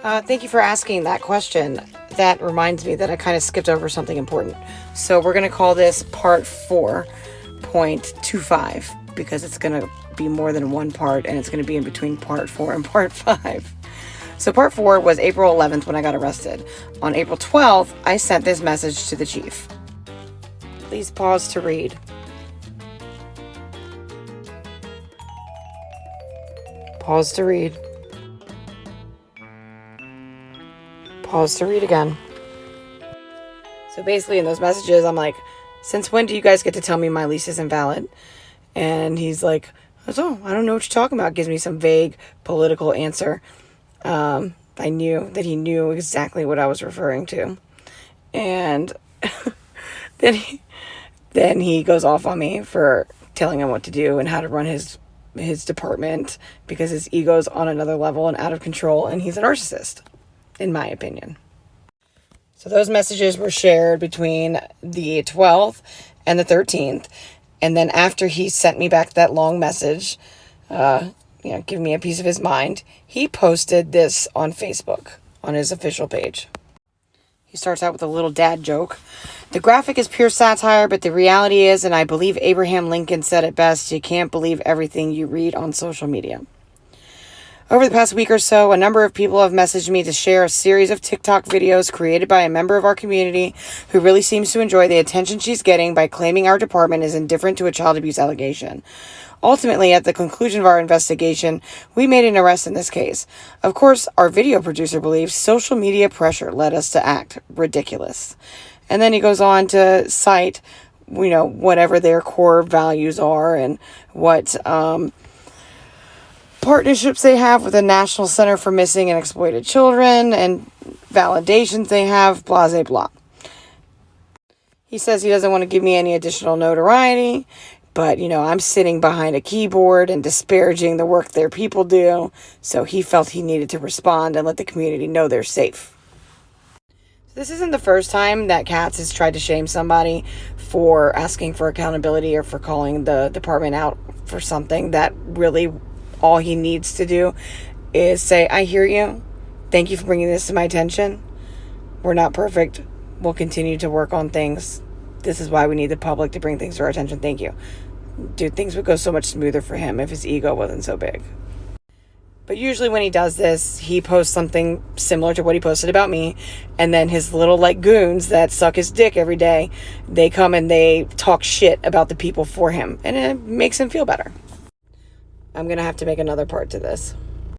Thank you for asking that question. That reminds me that I kind of skipped over something important. So we're going to call this part 4.25 because it's going to be more than one part, and it's going to be in between part 4 and part 5. So part 4 was April 11th when I got arrested. On April 12th, I sent this message to the chief. Please pause to read. Pause to read. Pause to read again. So basically in those messages, I'm like, since when do you guys get to tell me my lease is invalid? And he's like, oh, I don't know what you're talking about. Gives me some vague political answer. I knew that he knew exactly what I was referring to. And then he goes off on me for telling him what to do and how to run his department because his ego's on another level and out of control, and he's a narcissist, in my opinion. So those messages were shared between the 12th and the 13th. And then after he sent me back that long message, giving me a piece of his mind, he posted this on Facebook on his official page. He starts out with a little dad joke. The graphic is pure satire, but the reality is, and I believe Abraham Lincoln said it best, you can't believe everything you read on social media. Over the past week or so, a number of people have messaged me to share a series of TikTok videos created by a member of our community who really seems to enjoy the attention she's getting by claiming our department is indifferent to a child abuse allegation. Ultimately, at the conclusion of our investigation, we made an arrest in this case. Of course, our video producer believes social media pressure led us to act. Ridiculous. And then he goes on to cite, whatever their core values are and what partnerships they have with the National Center for Missing and Exploited Children and validations they have, blah, blah, blah. He says he doesn't want to give me any additional notoriety, but, I'm sitting behind a keyboard and disparaging the work their people do, so he felt he needed to respond and let the community know they're safe. This isn't the first time that Katz has tried to shame somebody for asking for accountability or for calling the department out for something that really all he needs to do is say, I hear you. Thank you for bringing this to my attention. We're not perfect. We'll continue to work on things. This is why we need the public to bring things to our attention. Thank you. Dude, things would go so much smoother for him if his ego wasn't so big. But usually when he does this, he posts something similar to what he posted about me. And then his little goons that suck his dick every day, they come and they talk shit about the people for him. And it makes him feel better. I'm going to have to make another part to this.